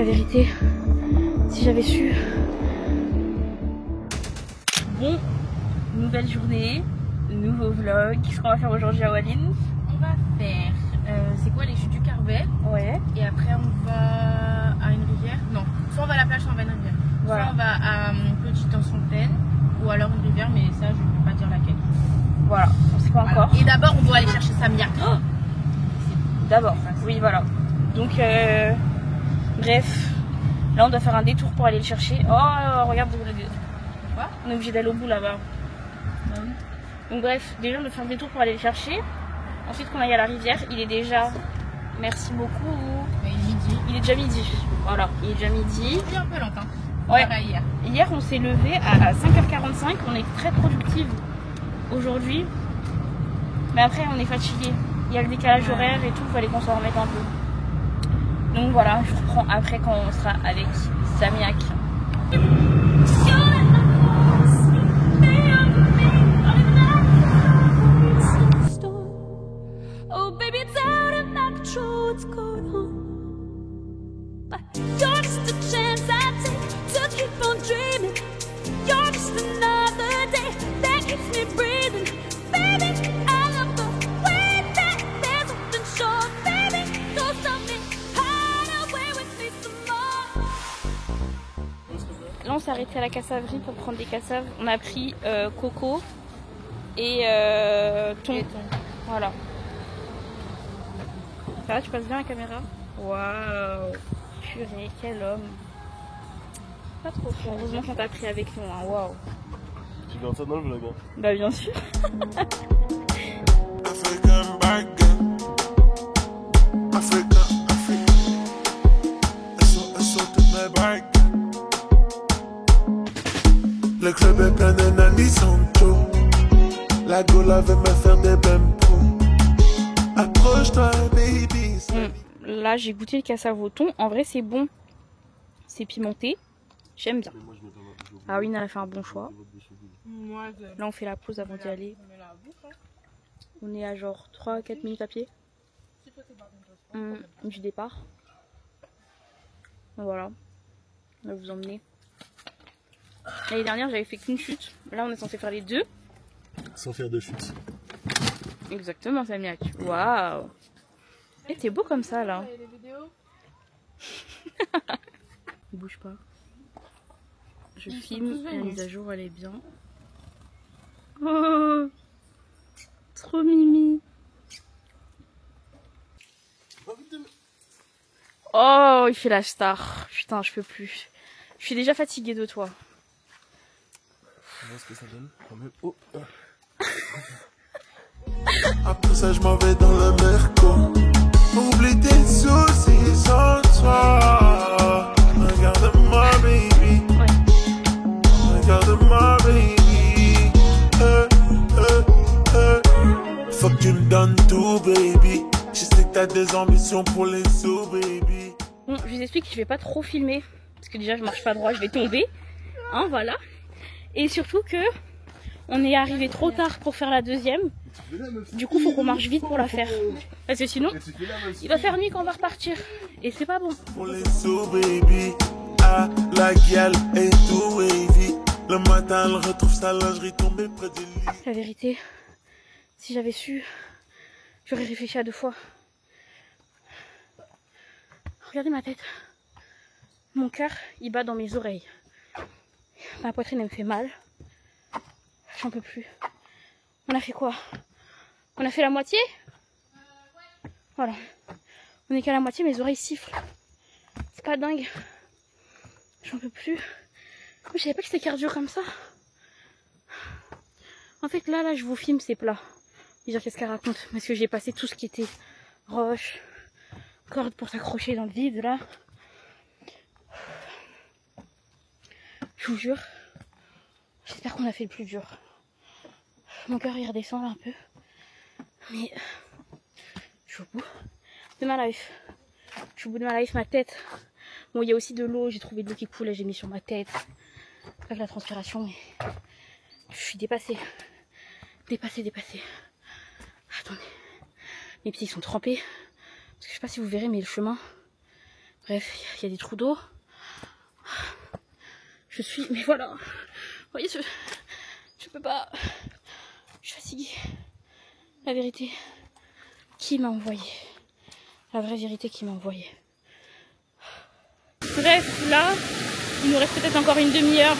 La vérité, si j'avais su. Bon, nouvelle journée, nouveau vlog. Qu'est-ce qu'on va faire aujourd'hui à Walline? On va faire, c'est quoi, les chutes du Carbet. Ouais. Et après on va à une rivière. Non, soit on va à la plage, soit on va à une rivière. Voilà. Soit on va à Petite Fontaine, ou alors une rivière, mais ça je ne peux pas dire laquelle. Voilà, on sait pas Voilà. encore. Et d'abord on doit aller chercher Samia. Oh, D'abord, oui voilà. Donc bref, là on doit faire un détour pour aller le chercher. Oh regarde, Quoi? on est obligé d'aller au bout là-bas. Donc bref, déjà on doit faire un détour pour aller le chercher. Ensuite qu'on aille à la rivière, il est déjà... Merci beaucoup. Il est midi. Il est déjà midi. Voilà, il est déjà midi. Il est un peu lent, hein. Ouais. Pareil, hier. Hier on s'est levé à 5h45, on est très productive aujourd'hui. Mais après on est fatigué. Il y a le décalage horaire et tout, il fallait qu'on s'en remette un peu. Donc voilà, je reprends après quand on sera avec Samiak. Oh baby, it's out of my control what's going on. But you're just a chance I take to keep on dreaming. You're just another day that keeps me breathing. Baby, I love the way that there's something short. Baby, go something hide away with me some more. Là on s'est arrêté à la cassaverie pour prendre des cassaves. On a pris coco et thon. Voilà. Ça va, tu passes bien la caméra? Waouh! Purée, quel homme! Pas trop fort. Heureusement qu'on t'a pris avec nous, hein. Waouh! Tu gardes ça dans le vlog, hein? Bah bien sûr! African bargain. Africa, Africa. Eso te me bargain. Le club est plein de Nani Sancho. La Gola veut me faire des bempos. Approche-toi, baby. Là j'ai goûté le cassave au thon. En vrai c'est bon. C'est pimenté. J'aime bien. Ah oui, elle a fait un bon choix. Moi, Là on fait la pause avant d'y aller. On est à genre 3-4 minutes à pied du départ. Donc voilà, on va vous emmener. L'année dernière j'avais fait qu'une chute. Là on est censé faire les deux. Sans faire de chute. Exactement, Samiak. Waouh! Et t'es beau comme ça là. Bouge pas. Je filme, la mise à jour elle est bien. Oh! Trop mimi! Oh, il fait la star. Putain, je peux plus. Je suis déjà fatiguée de toi. On va voir ce que ça donne. Quand même. Oh. Après ça, je m'en vais dans le Merco. Oublie tes soucis sans toi. Regarde-moi, baby. Regarde-moi, baby. Faut que tu me donnes tout, baby. Je sais que t'as des ambitions pour les sous, baby. Bon, je vous explique que je vais pas trop filmer. Parce que déjà, je marche pas droit, je vais tomber. Hein, voilà. Et surtout que on est arrivé trop tard pour faire la deuxième. Du coup, faut qu'on marche vite pour la faire. Parce que sinon, il va faire nuit quand on va repartir. Et c'est pas bon. Pour les sous, baby. Ah, la gueule est tout wavy. Le matin, elle retrouve sa lingerie tombée près du lit. La vérité, si j'avais su, j'aurais réfléchi à 2 fois. Regardez ma tête. Mon cœur, il bat dans mes oreilles. Ma poitrine, elle me fait mal. J'en peux plus. On a fait quoi? On a fait la moitié? Voilà. On est qu'à la moitié, mes oreilles sifflent. C'est pas dingue. J'en peux plus. Je savais pas que c'était cardio comme ça. En fait, là, je vous filme, c'est plat. Dire qu'est-ce qu'elle raconte. Parce que j'ai passé tout ce qui était roche, corde pour s'accrocher dans le vide, là. Je vous jure. J'espère qu'on a fait le plus dur. Mon cœur il redescend un peu. Mais je suis au bout de ma life. Je suis au bout de ma life, ma tête. Bon, il y a aussi de l'eau, j'ai trouvé de l'eau qui coule, j'ai mis sur ma tête. Avec la transpiration, mais je suis dépassée. Dépassée. Attendez. Mes pieds sont trempés. Parce que je sais pas si vous verrez, mais le chemin, Bref, il y a des trous d'eau. Je suis... Mais voilà. Vous voyez, je peux pas... Je suis fatiguée. La vérité. Qui m'a envoyé? La vraie vérité qui m'a envoyé. Bref, là, il nous reste peut-être encore une demi-heure.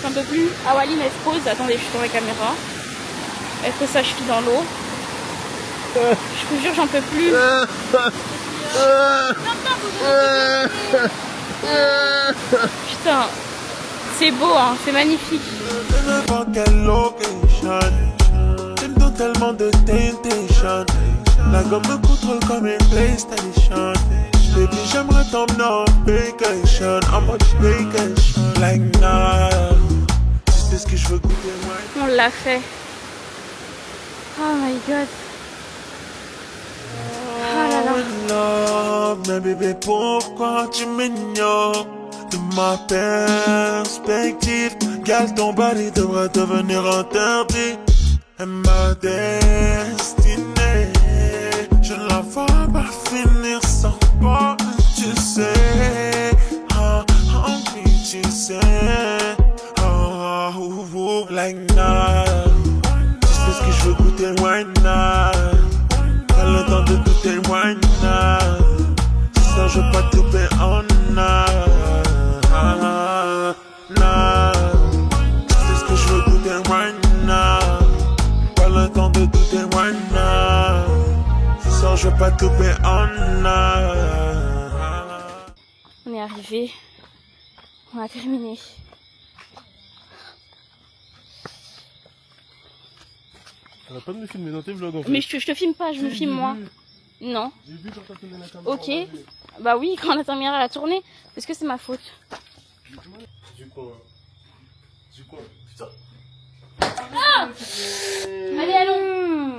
Un peu plus. Ah, Waline, elle se pose. Attendez, je suis sur la caméra. Elle pose sa cheville dans l'eau. Je vous jure, j'en peux plus. Putain, c'est beau, hein, c'est magnifique. N'importe quelle location, tu me donnes tellement de temptation. La gomme me contrôle comme une PlayStation. Baby, j'aimerais t'emmener en vacation, en mode vacation. Like nah, tu sais ce que je veux goûter, ouais. On l'a fait. Oh my god. Ah là là. Love, mais bébé, pourquoi tu m'ignores? De ma perspective, gal, ton body devrait devenir interdit. Et ma destinée, je ne la vois pas finir sans toi. Tu sais, oui, tu sais, like nah. Tu sais ce que je veux goûter, why not? Pas le temps de douter, why not? Ça, je veux pas te couper en nah. Tu sais ce que je veux goûter, why not? Pas le temps de douter, why not? Ça, je veux pas te couper en nah. On est arrivé. On a terminé. T'arrêtes pas de me filmer dans tes vlogs en fait. Mais je te filme pas, je me filme moi. Non. J'ai vu quand t'as tourné la caméra. Ok. Bah oui, quand Nathan Mira a tourné. Est-ce que c'est ma faute? Du quoi? Du quoi? Putain. Allez, allons.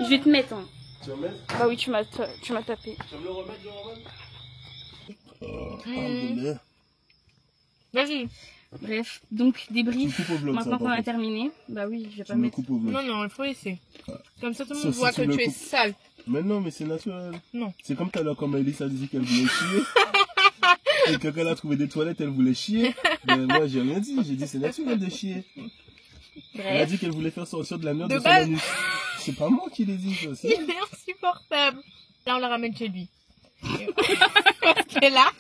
Je vais te mettre. Hein. Tu vas me mettre? Bah oui, tu m'as tapé. Tu vas me le remettre, Jean-Roman? Vas-y. Bref, donc débrief. Tu coupes au vlog, Maintenant ça, qu'on par a contre. terminé. Bah oui, je vais Tu pas me mettre. coupes au vlog. Non, non, il faut laisser. Comme ça, tout le Sauf monde si voit tu que le tu es coupes. sale. Mais non, mais c'est naturel. Non. C'est comme tout à l'heure quand Maëlys a dit qu'elle voulait chier. Et que quand elle a trouvé des toilettes, elle voulait chier. Mais moi, j'ai rien dit. J'ai dit c'est naturel de chier. Elle a Bref. dit qu'elle voulait faire sortir de la merde De de son base. anus. C'est pas moi qui l'ai dit, ça. Il C'est est insupportable. Là, on la ramène chez lui. Parce que là,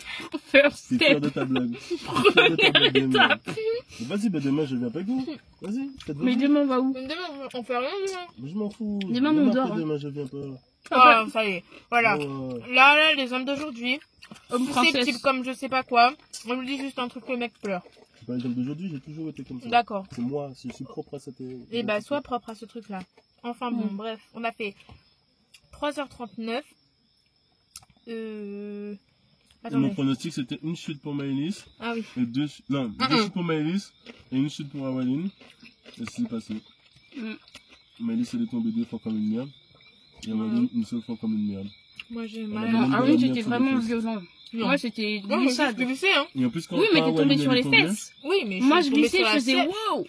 first c'est fier step. de ta blague. Je suis fier de ta blague de Ta merde. Mais vas-y, bah demain, je viens avec vous. Vas-y, faites Mais demain, on va où? Demain, on fait rien demain. Mais je m'en fous. Demain, Même on après dort, hein. Demain, je viens pas. Ah, ça y est. Voilà. Oh, Là, les hommes d'aujourd'hui, Homme susceptibles princesse. comme je sais pas quoi, on lui dit juste un truc, le mec pleure. c'est pas exemple d'aujourd'hui, j'ai toujours été comme ça. D'accord. C'est moi, je suis propre à cette. Et bah, sois propre à ce truc-là. Enfin bon, Mm. bref, on a fait 3h39. Mon Attendez. pronostic, c'était une chute pour Maëlys. Ah oui. Et deux chutes pour Maëlys. Et une chute pour Awaline. Et c'est passé. Mm. Maëlys, elle est tombée 2 fois comme une merde. Et Awaline, une seule fois comme une merde. Moi, j'ai Ah, mal. non. Non, ah oui, c'était vraiment violent. Non. Moi, c'était Non, mais glissade. je glissais, hein. Et en plus, quand Oui, mais quand t'es tombé Awaline, sur elle les est tombée, fesses. Oui, mais Moi, je suis tombée glissais, sur je la faisais selle. waouh.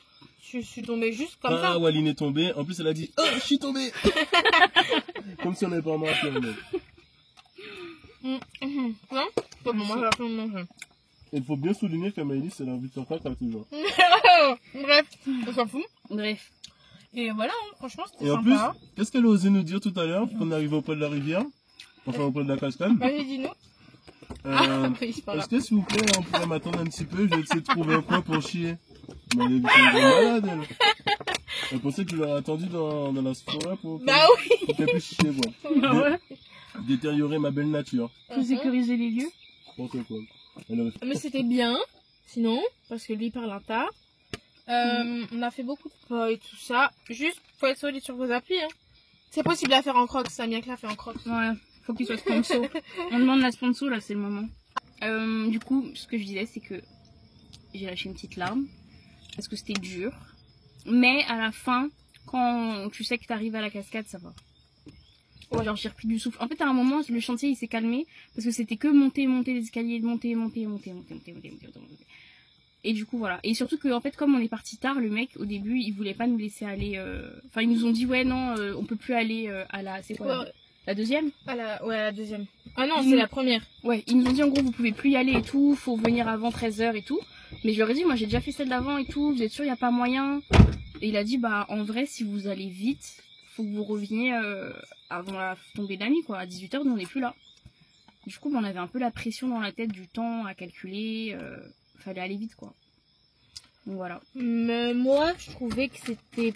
Je suis tombée juste comme Quand ça. Awaline est tombée, en plus, elle a dit oh, je suis tombée. Comme si on n'avait pas remarqué. en fait. Non? Pas bon, moi, j'ai la fin de manger. Et il faut bien souligner que Maëlys, elle a envie de faire caca toujours. Bref, on s'en fout. Bref. Et voilà, hein, franchement, c'était Et en plus, sympa. qu'est-ce qu'elle a osé nous dire tout à l'heure qu'on est arrivé au pôle de la rivière? Enfin, au pôle de la cascade. Vas-y, dis-nous. Oui, c'est pas Est-ce grave. que s'il vous plaît, on pourrait m'attendre un petit peu? Je vais essayer de trouver un coin pour chier. Mais elle est malade, elle. Elle pensait que je l'aurais attendu dans la forêt pour Bah oui. qu'elle puisse chier, quoi. Bah ouais. Détériorer ma belle nature. Faut sécuriser les lieux. N'importe quoi. Elle aurait fait... Mais c'était bien, sinon, parce que lui parle un tas. On a fait beaucoup de pas et tout ça. Juste, faut être solide sur vos appuis. Hein. C'est possible à faire en crocs, Samia que l'a fait en crocs. Ouais. Faut qu'il soit sponsor. On demande la sponsor, là, c'est le moment. Du coup, ce que je disais, c'est que j'ai lâché une petite larme. Parce que c'était dur. Mais à la fin, quand tu sais que t'arrives à la cascade, ça va. Ouais, genre, j'ai repris du souffle. En fait, à un moment, le chantier, il s'est calmé. Parce que c'était que monter les escaliers, monter. Et du coup, voilà. Et surtout que, en fait, comme on est parti tard, le mec, au début, il voulait pas nous laisser aller. Enfin, ils nous ont dit, ouais, non, on peut plus aller à la. C'est quoi Ouais. La deuxième? Ouais, la deuxième. Ah non, c'est la première. Ouais, ils nous ont dit en gros vous pouvez plus y aller et tout, faut venir avant 13h et tout. Mais je leur ai dit moi j'ai déjà fait celle d'avant et tout, vous êtes sûr y a pas moyen? Et il a dit bah en vrai si vous allez vite, faut que vous reveniez avant la tombée de la nuit quoi, à 18h nous on n'est plus là. Du coup on avait un peu la pression dans la tête du temps à calculer, fallait aller vite quoi. Donc voilà. Mais moi je trouvais que c'était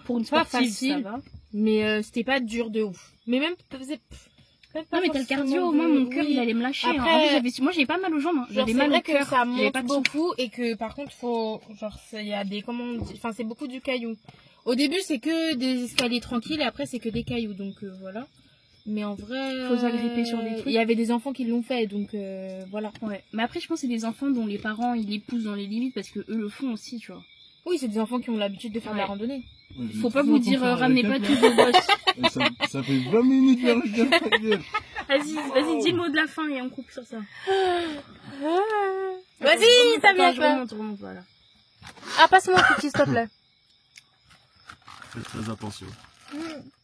Pour une pas sportive facile, ça va. mais c'était pas dur de ouf. Mais même Non mais t'as le cardio, au moins mon cœur il allait me lâcher. Après, hein. En fait, moi j'avais pas mal aux jambes, hein. J'avais mal au que cœur, ça j'avais monte pas de souffle. beaucoup et que par contre faut genre il y a des enfin c'est beaucoup du caillou. Au début c'est que des escaliers tranquilles et après c'est que des cailloux donc voilà. Mais en vrai Faut s'agripper sur des trucs. Il y avait des enfants qui l'ont fait donc voilà. Ouais. Mais après je pense que c'est des enfants dont les parents ils les poussent dans les limites parce que eux le font aussi, tu vois. Oui, c'est des enfants qui ont l'habitude de faire de la randonnée. Ouais, Faut pas vous dire ramenez pas tous vos gosses. Ça fait 20 minutes que je viens de dire. Vas-y, dis le mot de la fin et on coupe sur ça. Vas-y, ça vient Je pas. remonte, voilà. Ah, passe-moi un cookie, s'il te plaît. Faites très attention.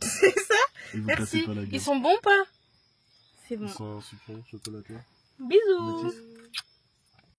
C'est ça? Et vous Merci. cassez pas la gueule. Ils sont bons pas? C'est bon. Ils sont sucrés, chocolatés. Bisous. Métis.